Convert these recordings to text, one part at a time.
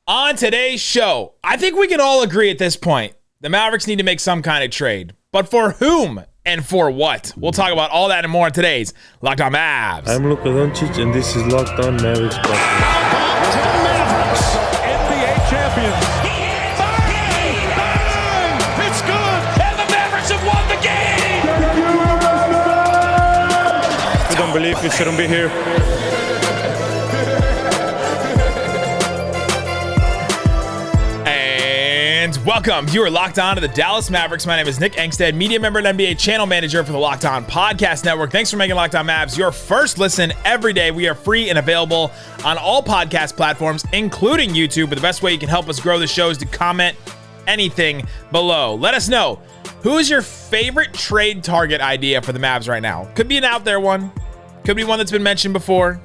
On today's show, I think we can all agree at this point, the Mavericks need to make some kind of trade. But for whom and for what? We'll talk about all that and more on today's Locked On Mavs. I'm Luka Doncic, and this is Locked On Mavs. To the Mavericks, NBA champions. Bang! It's good! And the Mavericks have won the game! If you don't believe, you shouldn't be here. Welcome. You are locked on to the Dallas Mavericks. My name is Nick Angstadt, media member and NBA channel manager for the Locked On Podcast Network. Thanks for making Locked On Mavs your first listen every day. We are free and available on all podcast platforms, including YouTube. But the best way you can help us grow the show is to comment anything below. Let us know, who is your favorite trade target idea for the Mavs right now? Could be an out there one. Could be one that's been mentioned before.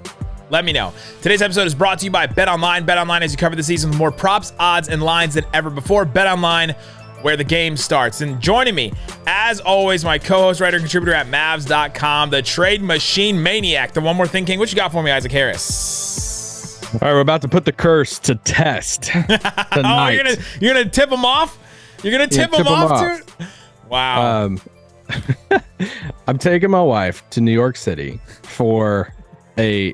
Let me know. Today's episode is brought to you by BetOnline. BetOnline, as you cover the season with more props, odds, and lines than ever before. BetOnline, where the game starts. And joining me, as always, my co-host, writer, and contributor at Mavs.com, the trade machine maniac, the One More Thing King. What you got for me, Isaac Harris? All right, we're about to put the curse to test tonight. Oh, you're gonna tip him off? You're gonna tip him off, too? Wow. I'm taking my wife to New York City for she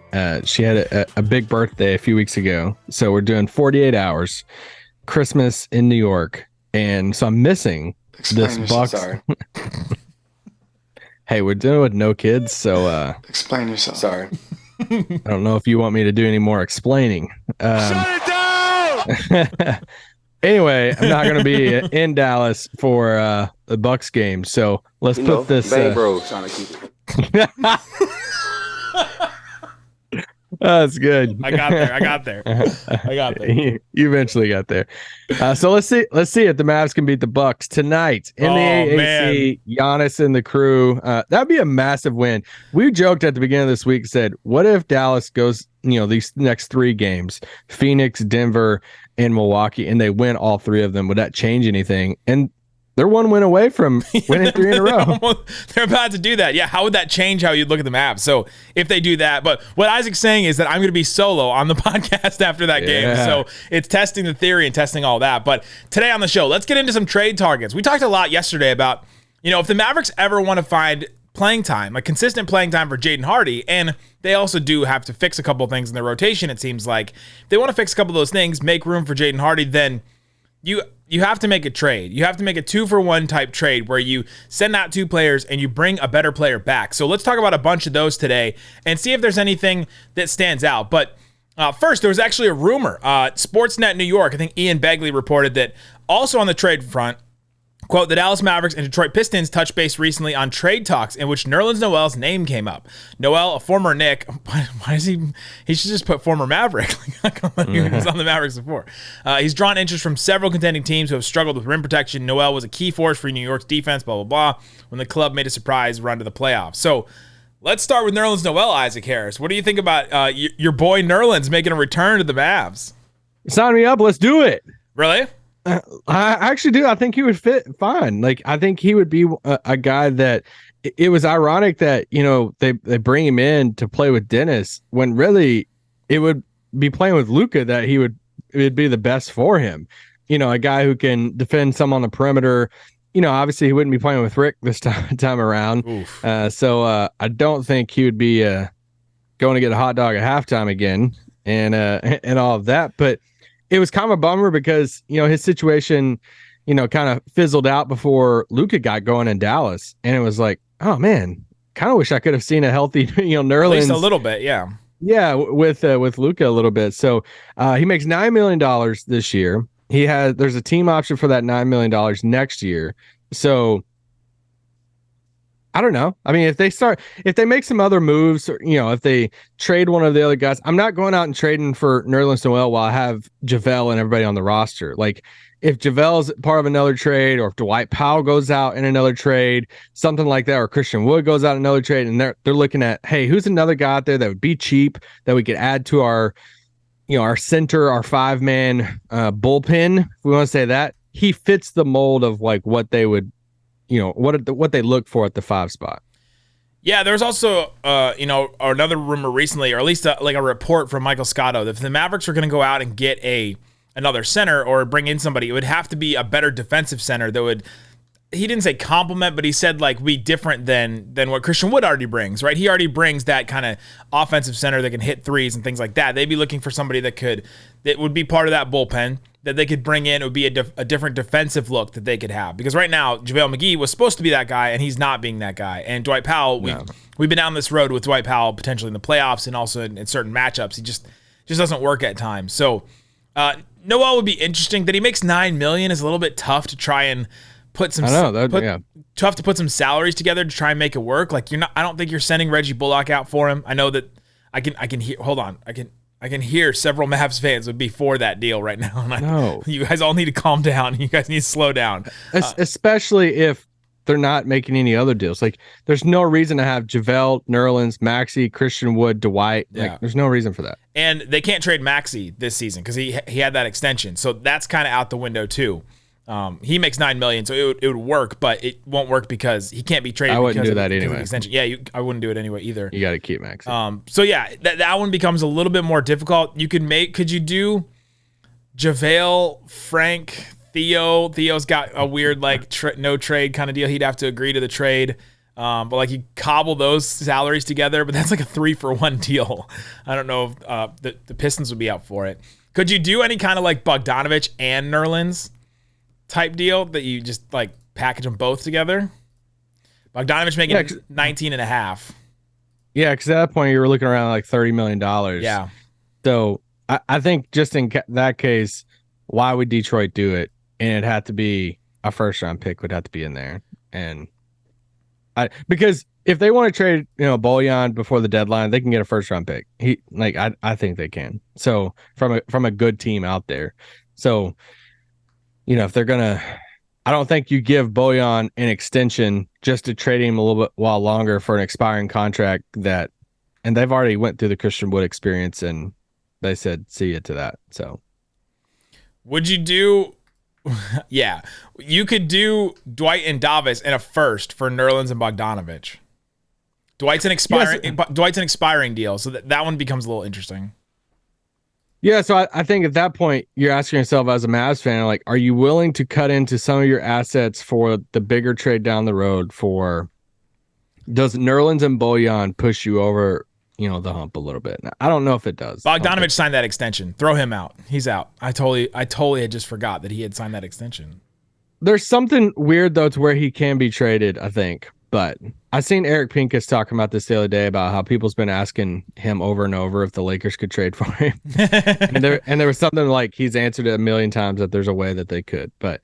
had a big birthday a few weeks ago, so we're doing 48 hours Christmas in New York, and so I'm missing this Bucks. Sorry. Hey, we're doing it with no kids, so Explain yourself. Sorry. I don't know if you want me to do any more explaining. Shut it down! Anyway, I'm not going to be in Dallas for the Bucks game, so let's put this. Bang bro trying to keep it. That's good. I got there. You eventually got there. So let's see if the Mavs can beat the Bucks tonight in the AAC. Giannis and the crew. That'd be a massive win. We joked at the beginning of this week, said, what if Dallas goes, these next three games, Phoenix, Denver, and Milwaukee, and they win all three of them? Would that change anything? And they're one win away from winning three in a row. They're about to do that. Yeah, how would that change how you look at the Mavs? So if they do that, but what Isaac's saying is that I'm going to be solo on the podcast after that game. So it's testing the theory and testing all that. But today on the show, let's get into some trade targets. We talked a lot yesterday about, if the Mavericks ever want to find playing time, a consistent playing time for Jaden Hardy, and they also do have to fix a couple of things in their rotation, it seems like. If they want to fix a couple of those things, make room for Jaden Hardy, then you have to make a trade. You have to make a 2-for-1 type trade where you send out two players and you bring a better player back. So let's talk about a bunch of those today and see if there's anything that stands out. But first, there was actually a rumor. Sportsnet New York, I think Ian Begley reported that also on the trade front, quote, the Dallas Mavericks and Detroit Pistons touched base recently on trade talks in which Nerlens Noel's name came up. Noel, a former Knick, why is he should just put former Maverick. He was on the Mavericks before. He's drawn interest from several contending teams who have struggled with rim protection. Noel was a key force for New York's defense, blah, blah, blah, when the club made a surprise run to the playoffs. So let's start with Nerlens Noel, Isaac Harris. What do you think about your boy Nerlens making a return to the Mavs? Sign me up. Let's do it. Really? I actually do. I think he would fit fine. Like, I think he would be a guy that it was ironic that, they bring him in to play with Dennis when really it would be playing with Luka that it would be the best for him. A guy who can defend some on the perimeter. Obviously he wouldn't be playing with Rick this time around. So I don't think he would be going to get a hot dog at halftime again and all of that. But it was kind of a bummer because, his situation, kind of fizzled out before Luka got going in Dallas. And it was like, oh, man, kind of wish I could have seen a healthy, Nerlens. At least a little bit, yeah. Yeah, with Luka a little bit. So he makes $9 million this year. There's a team option for that $9 million next year. So I don't know. I mean, if they make some other moves, or, if they trade one of the other guys, I'm not going out and trading for Nerlens Noel while I have JaVale and everybody on the roster. Like, if JaVale's part of another trade, or if Dwight Powell goes out in another trade, something like that, or Christian Wood goes out in another trade, and they're looking at, hey, who's another guy out there that would be cheap that we could add to our, our center, our 5-man bullpen, if we want to say that. He fits the mold of like what they would, what they look for at the 5 spot. Yeah, there was also, another rumor recently, or at least a report from Michael Scotto, that if the Mavericks were going to go out and get a another center or bring in somebody, it would have to be a better defensive center that would, he didn't say complement, but he said like be different than what Christian Wood already brings, right? He already brings that kind of offensive center that can hit threes and things like that. They'd be looking for somebody that would be part of that bullpen that they could bring in. It would be a different defensive look that they could have. Because right now, JaVale McGee was supposed to be that guy, and he's not being that guy. And Dwight Powell, we've been down this road with Dwight Powell potentially in the playoffs and also in certain matchups. He just doesn't work at times. So Noel would be interesting. That he makes $9 million is a little bit tough to try and put some. Tough to put some salaries together to try and make it work. Like I don't think you're sending Reggie Bullock out for him. I know that I can hear. Hold on, I can hear several Mavs fans would be for that deal right now. And you guys all need to calm down. You guys need to slow down. Especially if they're not making any other deals. Like, there's no reason to have JaVale, Nerlens, Maxey, Christian Wood, Dwight. Like, there's no reason for that. And they can't trade Maxey this season because he had that extension. So that's kind of out the window too. He makes $9 million, so it would work, but it won't work because he can't be traded. I wouldn't do that anyway. Extension. Yeah, I wouldn't do it anyway either. You got to keep Maxey. So yeah, that one becomes a little bit more difficult. Could you do JaVale, Frank, Theo? Theo's got a weird no trade kind of deal. He'd have to agree to the trade. But like you cobble those salaries together, but that's like a 3-for-1 deal. I don't know if the Pistons would be out for it. Could you do any kind of like Bogdanovich and Nerlens type deal that you just like package them both together? Bogdanovich making 19 and a half. Yeah, because at that point you were looking around like $30 million. Yeah. So I think just in that case, why would Detroit do it? And it had to be a first round pick would have to be in there. And because if they want to trade, Bojan before the deadline, they can get a first round pick. I think they can. So from a good team out there. So if they're gonna, I don't think you give Bojan an extension just to trade him a little bit while longer for an expiring contract and they've already went through the Christian Wood experience and they said see you to that. So would you do? Yeah, you could do Dwight and Davis and a first for Nerlens and Bogdanovich. Dwight's an expiring deal, so that one becomes a little interesting. Yeah, so I think at that point you're asking yourself as a Mavs fan, like, are you willing to cut into some of your assets for the bigger trade down the road? Does Nerlens and Bojan push you over, the hump a little bit? I don't know if it does. Bogdanovich signed that extension. Throw him out. He's out. I totally had just forgot that he had signed that extension. There's something weird though to where he can be traded, I think. But I seen Eric Pincus talking about this the other day about how people's been asking him over and over if the Lakers could trade for him. and there was something like he's answered it a million times that there's a way that they could. But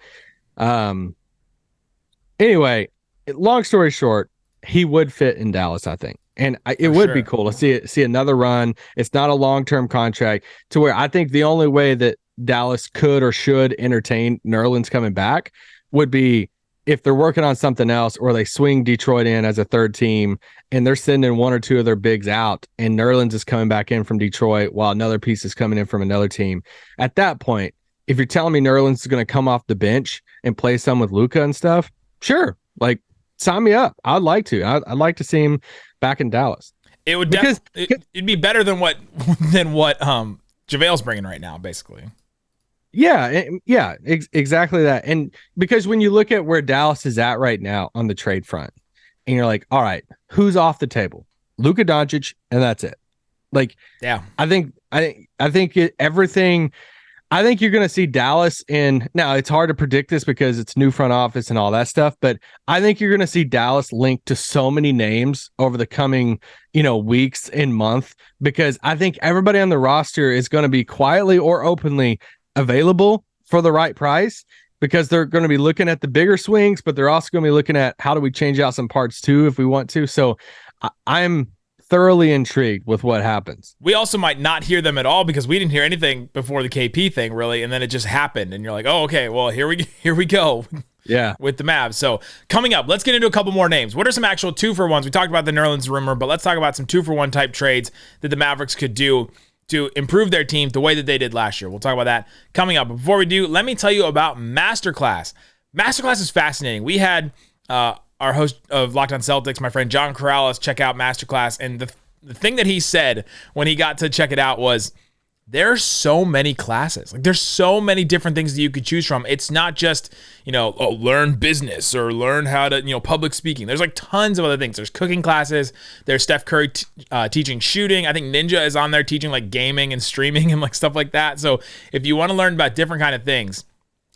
anyway, long story short, he would fit in Dallas, I think. And it would be cool to see another run. It's not a long-term contract to where I think the only way that Dallas could or should entertain Nerlens coming back would be if they're working on something else or they swing Detroit in as a third team and they're sending one or two of their bigs out and Nerlens is coming back in from Detroit while another piece is coming in from another team. At that point, if you're telling me Nerlens is going to come off the bench and play some with Luka and stuff, sure. Like, sign me up. I'd like to. I'd like to see him back in Dallas. It would it'd be better than what JaVale's bringing right now, basically. Yeah, exactly that. And because when you look at where Dallas is at right now on the trade front, and you're like, all right, who's off the table? Luka Doncic, and that's it. Like, yeah, I think everything. I think you're going to see Dallas in. Now it's hard to predict this because it's new front office and all that stuff, but I think you're going to see Dallas linked to so many names over the coming, weeks and month, because I think everybody on the roster is going to be quietly or openly available for the right price, because they're going to be looking at the bigger swings, but they're also going to be looking at how do we change out some parts too if we want to. So I'm thoroughly intrigued with what happens. We also might not hear them at all because we didn't hear anything before the KP thing really, and then it just happened and you're like, oh, okay, well here we go. Yeah, with the Mavs. So coming up, let's get into a couple more names. What are some actual 2-for-1s? We talked about the Nerlens rumor, but let's talk about some 2-for-1 type trades that the Mavericks could do to improve their team the way that they did last year. We'll talk about that coming up. But before we do, let me tell you about Masterclass. Masterclass is fascinating. We had our host of Locked On Celtics, my friend John Corrales, check out Masterclass. And the thing that he said when he got to check it out was there's so many classes. Like there's so many different things that you could choose from. It's not just, learn business or learn how to, public speaking. There's like tons of other things. There's cooking classes. There's Steph Curry teaching shooting. I think Ninja is on there teaching like gaming and streaming and like stuff like that. So if you want to learn about different kind of things,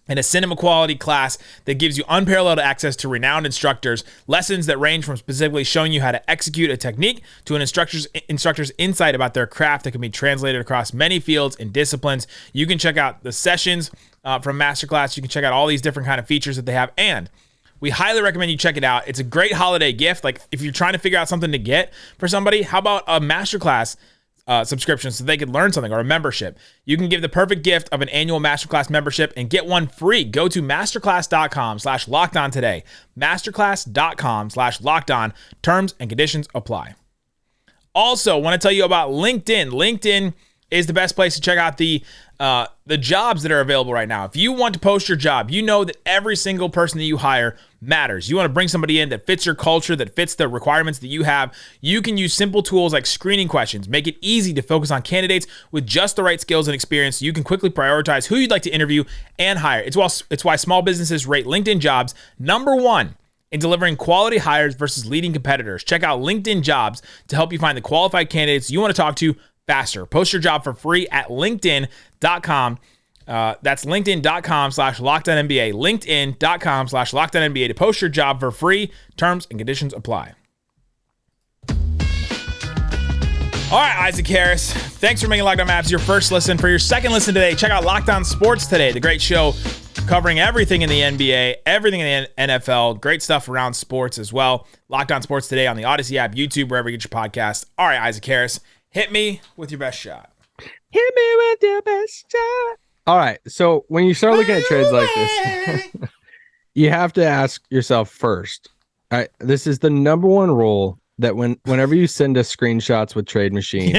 and a cinema quality class that gives you unparalleled access to renowned instructors, lessons that range from specifically showing you how to execute a technique to an instructor's insight about their craft that can be translated across many fields and disciplines. You can check out the sessions from Masterclass. You can check out all these different kind of features that they have. And we highly recommend you check it out. It's a great holiday gift. Like if you're trying to figure out something to get for somebody, how about a Masterclass subscription so they could learn something, or a membership? You can give the perfect gift of an annual Masterclass membership and get one free. Go to masterclass.com/lockedon today. Masterclass.com/lockedon. Terms and conditions apply. Also, want to tell you about LinkedIn. LinkedIn is the best place to check out the jobs that are available right now. If you want to post your job, you know that every single person that you hire matters. You want to bring somebody in that fits your culture, that fits the requirements that you have. You can use simple tools like screening questions. Make it easy to focus on candidates with just the right skills and experience so you can quickly prioritize who you'd like to interview and hire. It's why small businesses rate LinkedIn Jobs #1 in delivering quality hires versus leading competitors. Check out LinkedIn Jobs to help you find the qualified candidates you want to talk to faster. Post your job for free at linkedin.com. That's linkedin.com/LockedOnNBA. LinkedIn.com/LockedOnNBA to post your job for free. Terms and conditions apply. All right, Isaac Harris, thanks for making Locked On Mavs your first listen. For your second listen today, check out Locked On Sports Today, the great show covering everything in the NBA, everything in the NFL, great stuff around sports as well. Locked On Sports Today on the Odyssey app, YouTube, wherever you get your podcast. All right, Isaac Harris, hit me with your best shot. Hit me with your best shot. All right. So when you start looking at trades like this, you have to ask yourself first. All right, this is the #1 rule that whenever you send us screenshots with Trade Machine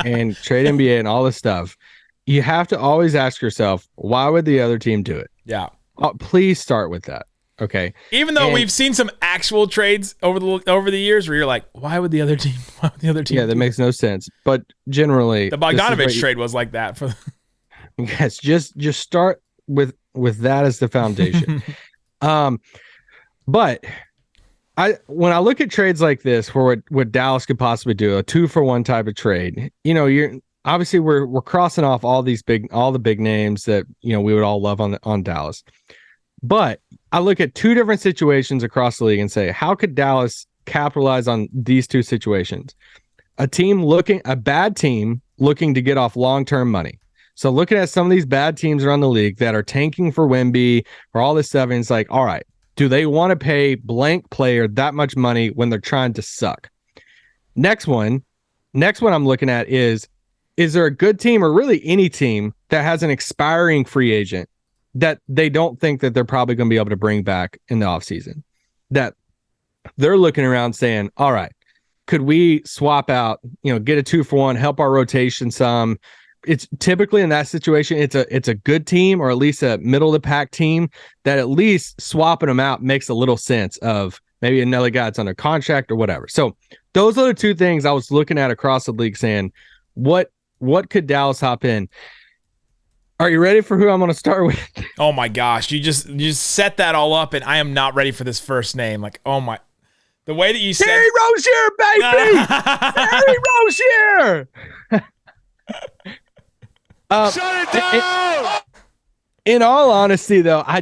and Trade NBA and all this stuff, you have to always ask yourself, why would the other team do it? Yeah. Please start with that. Okay. Even though we've seen some actual trades over the years where you're like, why would the other team? Yeah, that makes no sense. But generally, the Bogdanovich trade was like that. Yes, just start with that as the foundation. But when I look at trades like this, where what Dallas could possibly do, a 2-for-1 type of trade, you're obviously we're crossing off all the big names that we would all love on Dallas. But I look at two different situations across the league and say, how could Dallas capitalize on these two situations? A bad team looking to get off long-term money. So looking at some of these bad teams around the league that are tanking for Wemby or all this stuff, and it's like, all right, do they want to pay blank player that much money when they're trying to suck? Next one I'm looking at is there a good team, or really any team, that has an expiring free agent that they don't think that they're probably going to be able to bring back in the offseason, that they're looking around saying, all right, could we swap out, get a 2-for-1, help our rotation some? It's typically in that situation, it's a good team, or at least a middle of the pack team, that at least swapping them out makes a little sense of maybe another guy that's under contract or whatever. So those are the two things I was looking at across the league saying, what could Dallas hop in? Are you ready for who I'm going to start with? Oh my gosh, you just set that all up, and I am not ready for this first name. Like, oh my, the way that you said Terry Rozier, baby, Terry Rozier. Shut it down! In all honesty, though, I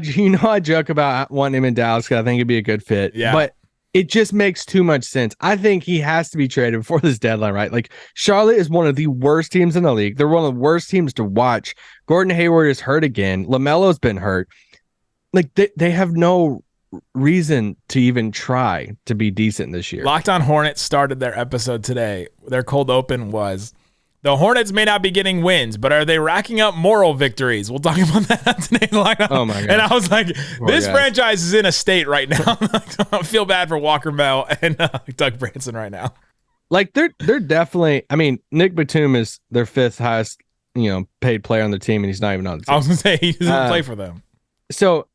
joke about wanting him in Dallas because I think it'd be a good fit. Yeah. But it just makes too much sense. I think he has to be traded before this deadline, right? Like, Charlotte is one of the worst teams in the league. They're one of the worst teams to watch. Gordon Hayward is hurt again. LaMelo's been hurt. Like, they have no reason to even try to be decent this year. Locked On Hornets started their episode today. Their cold open was, the Hornets may not be getting wins, but are they racking up moral victories? We'll talk about that today. Oh my God. And I was like, this franchise is in a state right now. I feel bad for Walker Bell and Doug Branson right now. Like, they're definitely, I mean, Nick Batum is their 5th highest, paid player on the team, and he's not even on the team. I was going to say, he doesn't play for them. So,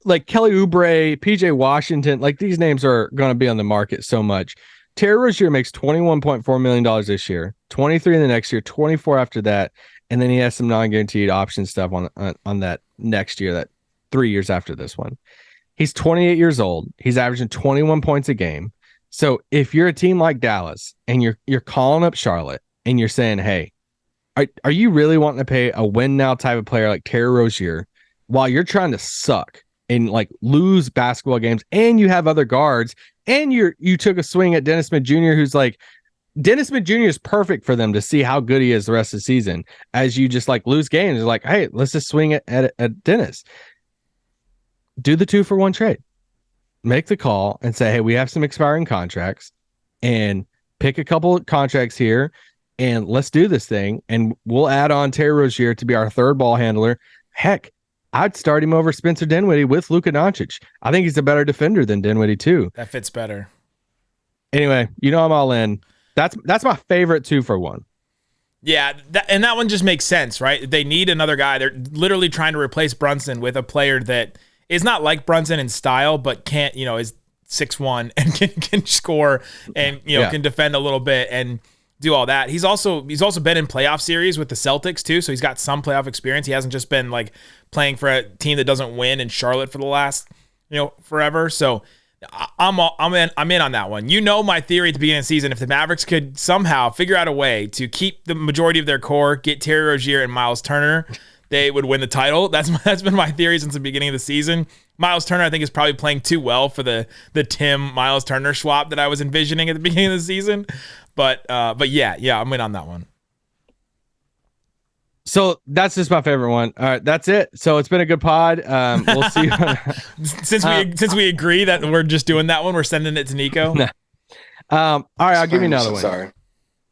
like, Kelly Oubre, PJ Washington, like, these names are going to be on the market so much. Terry Rozier makes $21.4 million this year, 23 in the next year, 24 after that. and then he has some non-guaranteed option stuff on that next year, that 3 years after this one. He's 28 years old. He's averaging 21 points a game. So if you're a team like Dallas and you're calling up Charlotte and you're saying, hey, are you really wanting to pay a win now type of player like Terry Rozier while you're trying to suck and like lose basketball games, and you have other guards, and you took a swing at Dennis Smith Jr., who's like, Dennis Smith Jr. is perfect for them to see how good he is the rest of the season. As you just like lose games, you're like, hey, let's just swing at Dennis. Do the 2-for-1 trade. Make the call and say, hey, we have some expiring contracts, and pick a couple of contracts here, and let's do this thing. And we'll add on Terry Rozier to be our third ball handler. Heck, I'd start him over Spencer Dinwiddie with Luka Doncic. I think he's a better defender than Dinwiddie too. That fits better. Anyway, I'm all in. That's my favorite 2-for-1. Yeah, that one just makes sense, right? They need another guy. They're literally trying to replace Brunson with a player that is not like Brunson in style, but can't, is 6'1" and can score and can defend a little bit and do all that. He's also been in playoff series with the Celtics too, so he's got some playoff experience. He hasn't just been like playing for a team that doesn't win in Charlotte for the last forever. So I'm in on that one. My theory at the beginning of the season: if the Mavericks could somehow figure out a way to keep the majority of their core, get Terry Rozier and Miles Turner, they would win the title. That's been my theory since the beginning of the season. Miles Turner, I think, is probably playing too well for the Tim Miles Turner swap that I was envisioning at the beginning of the season. But yeah, I'm in on that one. So that's just my favorite one. All right, that's it. So it's been a good pod. We'll see. Since we agree that we're just doing that one, we're sending it to Nico. All right, I'll give you another one. Sorry.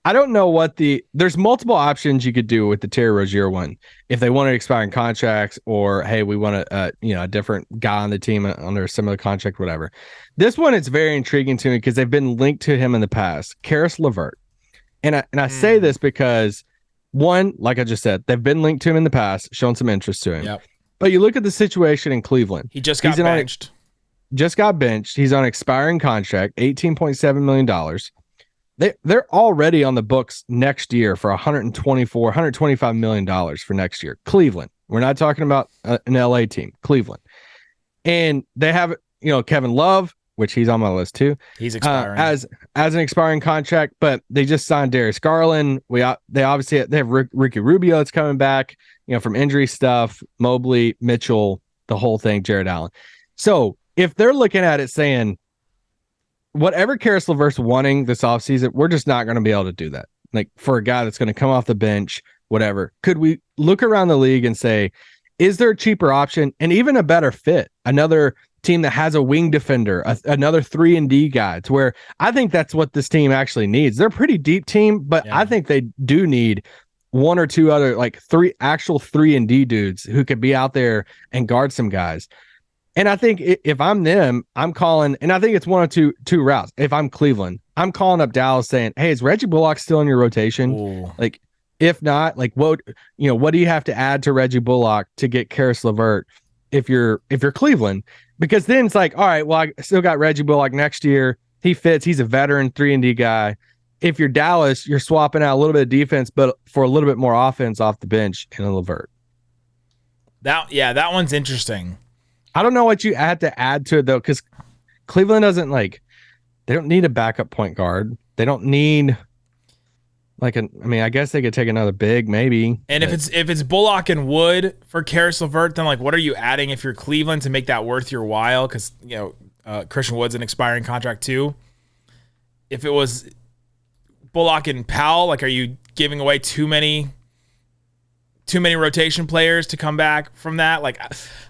I don't know there's multiple options you could do with the Terry Rozier one. If they wanted expiring contracts, or, hey, we want a different guy on the team under a similar contract, whatever. This one is very intriguing to me because they've been linked to him in the past. Caris LeVert. And I say this because, one, like I just said, they've been linked to him in the past, shown some interest to him. Yep. But you look at the situation in Cleveland. He just got benched. He's on an expiring contract, $18.7 million. They're already on the books next year for $125 million for next year. Cleveland. We're not talking about an LA team. Cleveland. And they have, Kevin Love, which he's on my list too. He's expiring as an expiring contract, but they just signed Darius Garland. They have Ricky Rubio that's coming back, from injury stuff, Mobley, Mitchell, the whole thing, Jared Allen. So if they're looking at it saying, whatever Caris LeVert's wanting this offseason, we're just not going to be able to do that. Like, for a guy that's going to come off the bench, whatever. Could we look around the league and say, is there a cheaper option and even a better fit? Another team that has a wing defender, another 3-and-D guy, to where I think that's what this team actually needs. They're a pretty deep team, but I think they do need one or two other, like, 3-and-D dudes who could be out there and guard some guys. And I think if I'm them, I'm calling, and I think it's one of two routes. If I'm Cleveland, I'm calling up Dallas saying, hey, is Reggie Bullock still in your rotation? Ooh. Like, if not, like, what do you have to add to Reggie Bullock to get Caris LeVert if you're Cleveland? Because then it's like, all right, well, I still got Reggie Bullock next year. He fits. He's a veteran 3-and-D guy. If you're Dallas, you're swapping out a little bit of defense, but for a little bit more offense off the bench in a LeVert. That one's interesting. I don't know what you had to add to it, though, because Cleveland doesn't, like, they don't need a backup point guard. They don't need, like, I guess they could take another big, maybe. And if it's Bullock and Wood for Caris LeVert, then, like, what are you adding if you're Cleveland to make that worth your while? Because, Christian Wood's an expiring contract, too. If it was Bullock and Powell, like, are you giving away too many rotation players to come back from that? Like,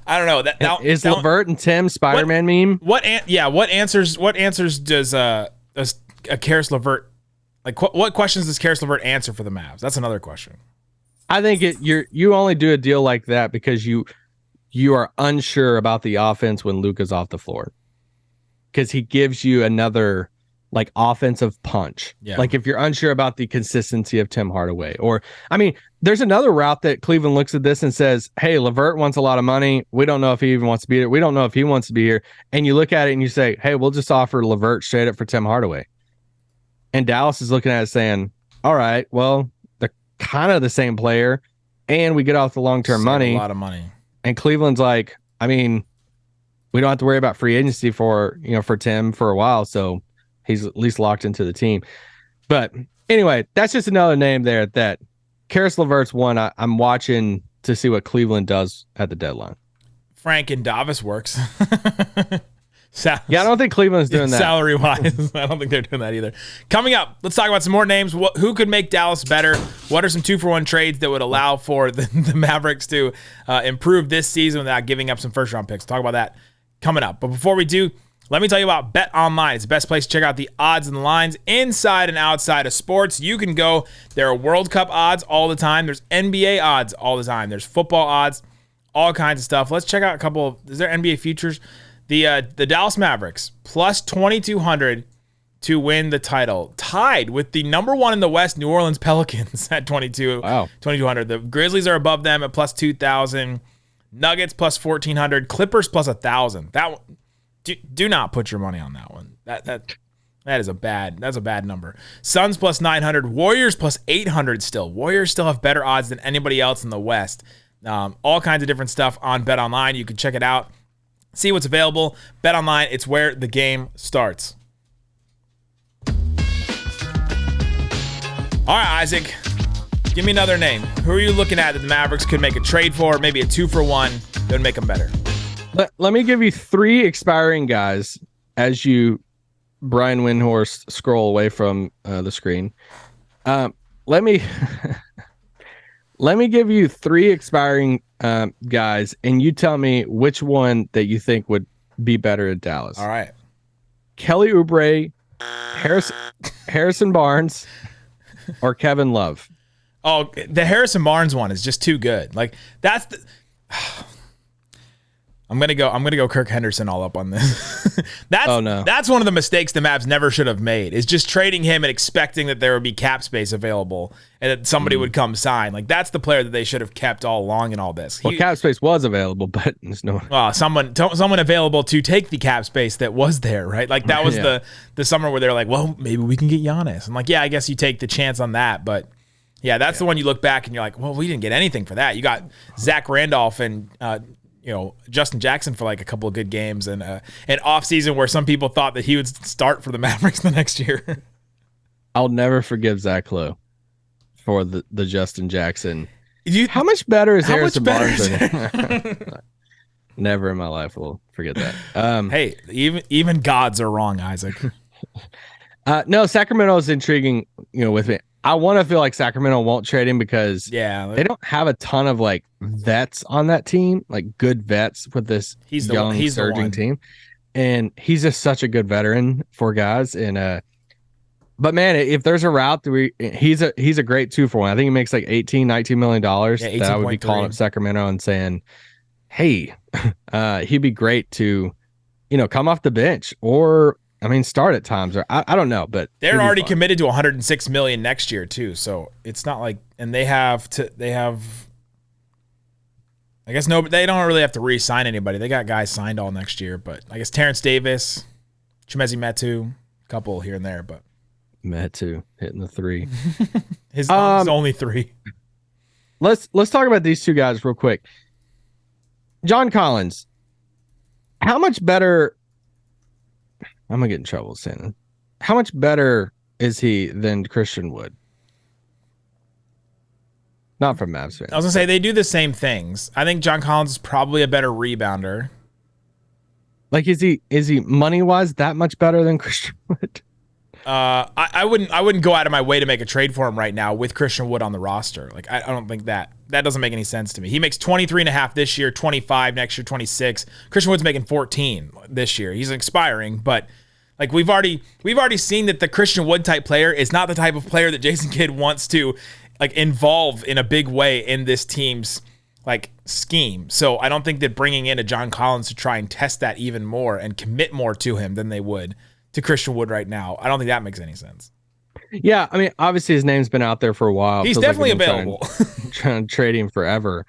I don't know. Is LeVert and Tim Spider-Man meme? What answers does a Caris LeVert, like, what questions does Caris LeVert answer for the Mavs? That's another question. I think you only do a deal like that because you are unsure about the offense when Luka's off the floor, because he gives you another, like, offensive punch. Yeah. Like, if you're unsure about the consistency of Tim Hardaway, or, there's another route that Cleveland looks at this and says, hey, LeVert wants a lot of money. We don't know if he even wants to be here. We don't know if he wants to be here. And you look at it and you say, hey, we'll just offer LeVert straight up for Tim Hardaway. And Dallas is looking at it saying, all right, well, they're kind of the same player. and we get off the long-term money. A lot of money. And Cleveland's like, I mean, we don't have to worry about free agency for Tim for a while, so he's at least locked into the team. But anyway, that's just another name there that Caris LeVert's one I'm watching to see what Cleveland does at the deadline. Frank and Davis works. Yeah, I don't think Cleveland's doing that. Salary-wise, I don't think they're doing that either. Coming up, let's talk about some more names. Who could make Dallas better? What are some 2-for-1 trades that would allow for the Mavericks to improve this season without giving up some first-round picks? Talk about that coming up. But before we do, let me tell you about BetOnline. It's the best place to check out the odds and the lines inside and outside of sports. You can go. There are World Cup odds all the time. There's NBA odds all the time. There's football odds, all kinds of stuff. Let's check out a couple of, is there NBA futures? The Dallas Mavericks, plus 2,200 to win the title. Tied with the number one in the West, New Orleans Pelicans at 2,200. The Grizzlies are above them at plus 2,000. Nuggets plus 1,400. Clippers plus 1,000. That one, do not put your money on that one. That's a bad number. Suns plus 900. Warriors plus 800 still. Warriors still have better odds than anybody else in the West. All kinds of different stuff on BetOnline. You can check it out. See what's available. BetOnline, it's where the game starts. All right, Isaac, give me another name. Who are you looking at that the Mavericks could make a trade for, maybe a 2-for-1 that would make them better? Let me give you 3 expiring guys as you, Brian Windhorst, scroll away from the screen. Let me give you 3 expiring guys, and you tell me which one that you think would be better at Dallas. All right. Kelly Oubre, Harrison Barnes, or Kevin Love. Oh, the Harrison Barnes one is just too good. Like that's the. I'm gonna go Kirk Henderson all up on this. That's one of the mistakes the Mavs never should have made, is just trading him and expecting that there would be cap space available and that somebody would come sign. Like that's the player that they should have kept all along in all this. Well, cap space was available, but there's no someone available to take the cap space that was there, right? Like that was the summer where they're like, well, maybe we can get Giannis. I'm like, yeah, I guess you take the chance on that, but yeah, that's the one you look back and you're like, well, we didn't get anything for that. You got Zach Randolph and Justin Jackson for like a couple of good games and an offseason where some people thought that he would start for the Mavericks the next year. I'll never forgive Zach Lowe for the Justin Jackson. How much better is Harrison Barnes? Never in my life will forget that. Hey, even gods are wrong, Isaac. No, Sacramento is intriguing, with me. I want to feel like Sacramento won't trade him because they don't have a ton of like vets on that team, like good vets with this young surging team. And he's just such a good veteran for guys. And but man, if there's a route he's a great 2-for-1. I think he makes like $19 million. That I would be calling up Sacramento and saying, hey, he'd be great to, come off the bench or start at times, or I don't know, but they're already committed to $106 million next year too. So it's not like, and they have, I guess they don't really have to re-sign anybody. They got guys signed all next year, but I guess Terrence Davis, Chimezie Metu, a couple here and there, but Metu hitting the 3. His only 3. Let's talk about these 2 guys real quick. John Collins, how much better? I'm gonna get in trouble saying that. How much better is he than Christian Wood? Not from Mavs fans. I was gonna say they do the same things. I think John Collins is probably a better rebounder. Like, is he money wise that much better than Christian Wood? I wouldn't go out of my way to make a trade for him right now with Christian Wood on the roster. Like I don't think that doesn't make any sense to me. He makes 23.5 this year, 25 next year, 26. Christian Wood's making 14 this year. He's expiring, but like we've already seen that the Christian Wood type player is not the type of player that Jason Kidd wants to like involve in a big way in this team's like scheme. So I don't think that bringing in a John Collins to try and test that even more and commit more to him than they would to Christian Wood right now, I don't think that makes any sense. Yeah, obviously his name's been out there for a while. He's definitely available. Trying to trade him forever.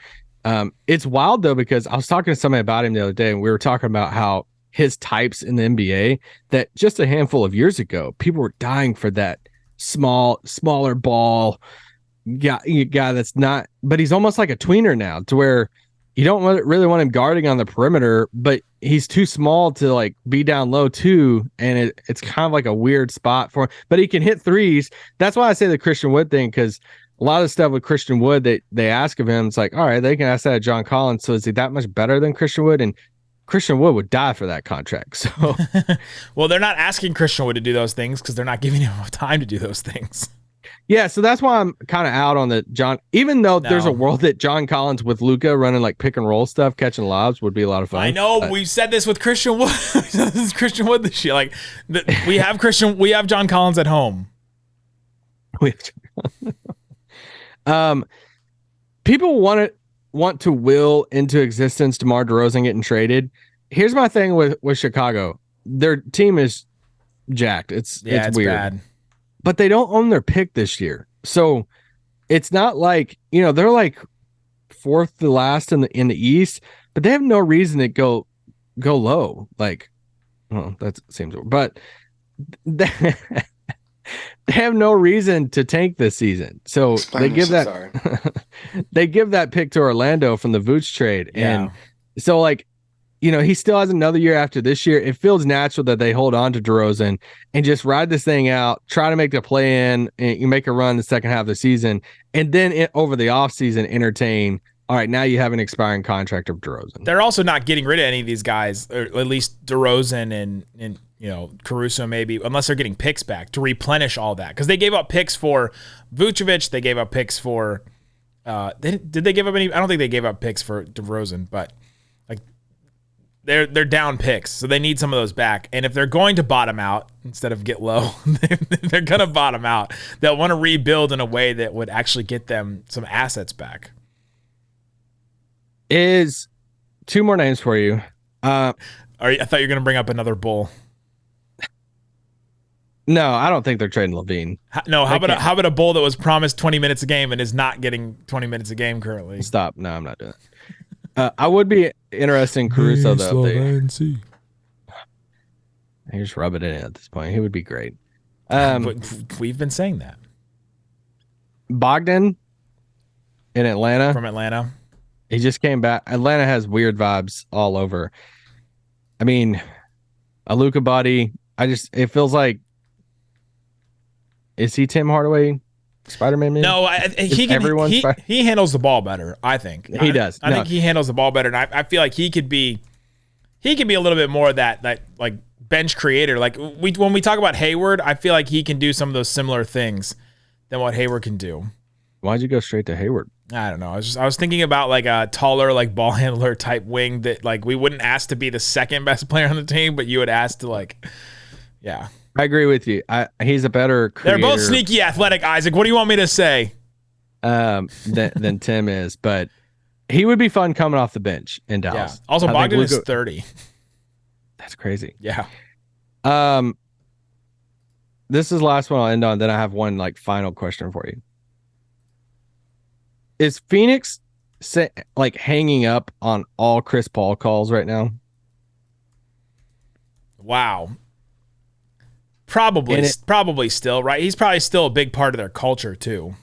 It's wild though, because I was talking to somebody about him the other day, and we were talking about how his types in the NBA, that just a handful of years ago, people were dying for that smaller ball guy that's not, but he's almost like a tweener now, to where you don't really want him guarding on the perimeter, but he's too small to like be down low too, and it's kind of like a weird spot for him. But he can hit threes. That's why I say the Christian Wood thing, because a lot of the stuff with Christian Wood that they ask of him, it's like, all right, they can ask that of John Collins. So is he that much better than Christian Wood? And Christian Wood would die for that contract. So, well, they're not asking Christian Wood to do those things because they're not giving him enough time to do those things. Yeah, so that's why I'm kind of out on the John. Even though there's a world that John Collins with Luka running like pick and roll stuff, catching lobs would be a lot of fun. I know we've said this with Christian Wood. This is Christian Wood this year. Like we have John Collins at home. People want to will into existence DeMar DeRozan getting traded. Here's my thing with Chicago. Their team is jacked. It's weird. Bad. But they don't own their pick this year. So it's not like, they're like fourth to last in the East, but they have no reason to go low. Like, well, that seems weird. But they have no reason to tank this season. So they give that pick to Orlando from the Vooch trade. Yeah. And so like, he still has another year after this year. It feels natural that they hold on to DeRozan and just ride this thing out, try to make the play in, and you make a run the second half of the season. And then over the offseason, entertain, all right, now you have an expiring contract of DeRozan. They're also not getting rid of any of these guys, or at least DeRozan and Caruso maybe, unless they're getting picks back to replenish all that. Because they gave up picks for Vucevic. They gave up picks for did they give up any? I don't think they gave up picks for DeRozan, but they're down picks, so they need some of those back. And if they're going to bottom out instead of get low, they're going to bottom out. They'll want to rebuild in a way that would actually get them some assets back. Is two more names for you. I thought you were going to bring up another Bull. No, I don't think they're trading Levine. How about a Bull that was promised 20 minutes a game and is not getting 20 minutes a game currently? Stop. No, I'm not doing that. I would be interested in Caruso, though. You're just rubbing it in at this point. He would be great. We've been saying that. Bogdan in Atlanta. From Atlanta. He just came back. Atlanta has weird vibes all over. I mean, a Luka body. It feels like, is he Tim Hardaway? Spider-Man? Maybe? No, he handles the ball better. I think he does. I think he handles the ball better, and I feel like he could be a little bit more of that like bench creator. Like when we talk about Hayward, I feel like he can do some of those similar things than what Hayward can do. Why'd you go straight to Hayward? I don't know. I was thinking about like a taller like ball handler type wing that like we wouldn't ask to be the second best player on the team, but you would ask to yeah. I agree with you. He's a better creator. They're both sneaky athletic, Isaac. What do you want me to say? Than Tim is, but he would be fun coming off the bench in Dallas. Yeah. Also, Bogdan is 30. That's crazy. Yeah. This is the last one I'll end on. Then I have one like final question for you. Is Phoenix hanging up on all Chris Paul calls right now? Wow. Probably still, right? He's probably still a big part of their culture too.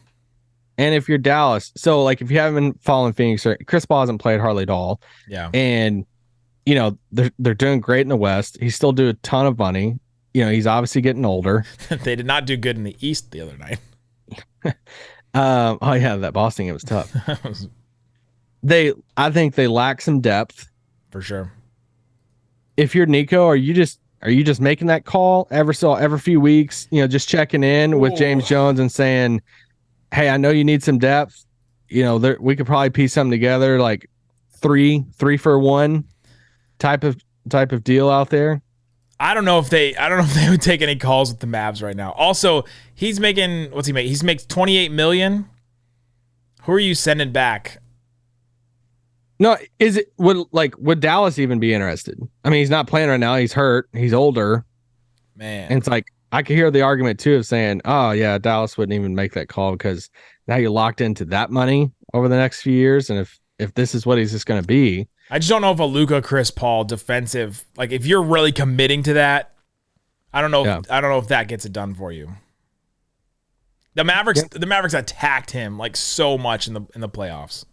And if you're Dallas, so like if you haven't been following Phoenix, Chris Paul hasn't played hardly at all. Yeah. And they're doing great in the West. He still do a ton of money. He's obviously getting older. They did not do good in the East the other night. Oh yeah, that Boston game was tough. I think they lack some depth. For sure. If you're Nico, are you just making that call every few weeks, just checking in with James Jones and saying, hey, I know you need some depth. We could probably piece something together, like three for one type of deal out there. I don't know if they would take any calls with the Mavs right now. Also, he's making, what's he make? He makes $28 million. Who are you sending back? No, would Dallas even be interested? I mean, he's not playing right now. He's hurt. He's older. Man. And it's like, I could hear the argument too of saying, oh yeah, Dallas wouldn't even make that call because now you're locked into that money over the next few years. And if this is what he's just going to be. I just don't know if a Luka Chris Paul defensive, like if you're really committing to that, I don't know if that gets it done for you. The Mavericks attacked him like so much in the playoffs.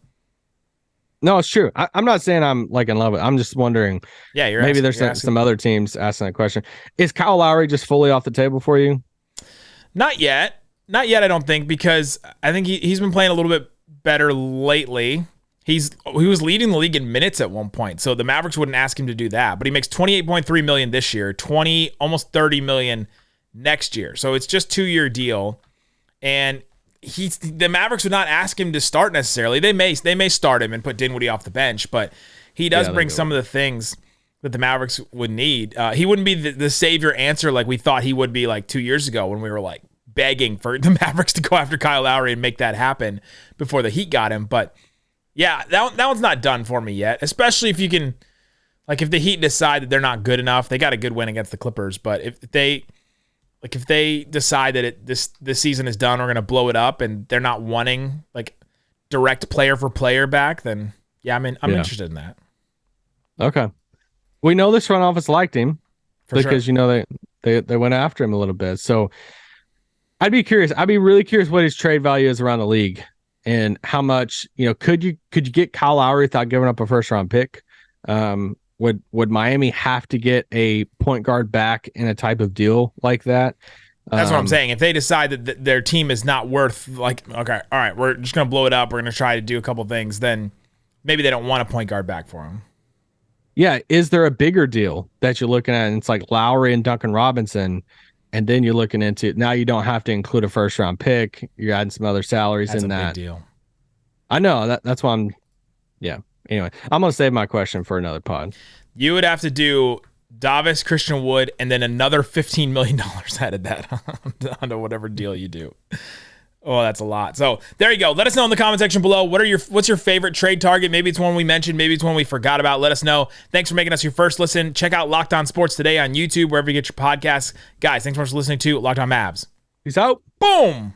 No, it's true. I'm not saying I'm like in love with it. I'm just wondering. Yeah, maybe there's some other teams asking that question. Is Kyle Lowry just fully off the table for you? Not yet. Not yet, I don't think, because I think he's been playing a little bit better lately. He was leading the league in minutes at one point, so the Mavericks wouldn't ask him to do that. But he makes $28.3 million this year, almost $30 million next year. So it's just 2-year deal, and the Mavericks would not ask him to start necessarily. They may start him and put Dinwiddie off the bench, but he does bring some of the things that the Mavericks would need. He wouldn't be the savior answer like we thought he would be like 2 years ago when we were like begging for the Mavericks to go after Kyle Lowry and make that happen before the Heat got him. But yeah, that one's not done for me yet, especially if you can, like, if the Heat decide that they're not good enough. They got a good win against the Clippers, but if they decide that this season is done, we're going to blow it up, and they're not wanting like direct player for player back, then yeah, I'm interested in that. Okay. We know this front office liked him because, sure. you know, they went after him a little bit. So I'd be curious. I'd be really curious what his trade value is around the league and how much, you know, could you get Kyle Lowry without giving up a first round pick? Would Miami have to get a point guard back in a type of deal like that? That's what I'm saying. If they decide that their team is not worth, like, okay, all right, we're just going to blow it up, we're going to try to do a couple things, then maybe they don't want a point guard back for him. Yeah. Is there a bigger deal that you're looking at? And it's like Lowry and Duncan Robinson, and then you're looking into, now you don't have to include a first round pick. You're adding some other salaries in that. That's a big deal. I know. That's why yeah. Anyway, I'm going to save my question for another pod. You would have to do Davis, Christian Wood, and then another $15 million added that onto whatever deal you do. Oh, that's a lot. So there you go. Let us know in the comment section below. What's your favorite trade target? Maybe it's one we mentioned. Maybe it's one we forgot about. Let us know. Thanks for making us your first listen. Check out Locked On Sports today on YouTube, wherever you get your podcasts. Guys, thanks so much for listening to Locked On Mavs. Peace out. Boom.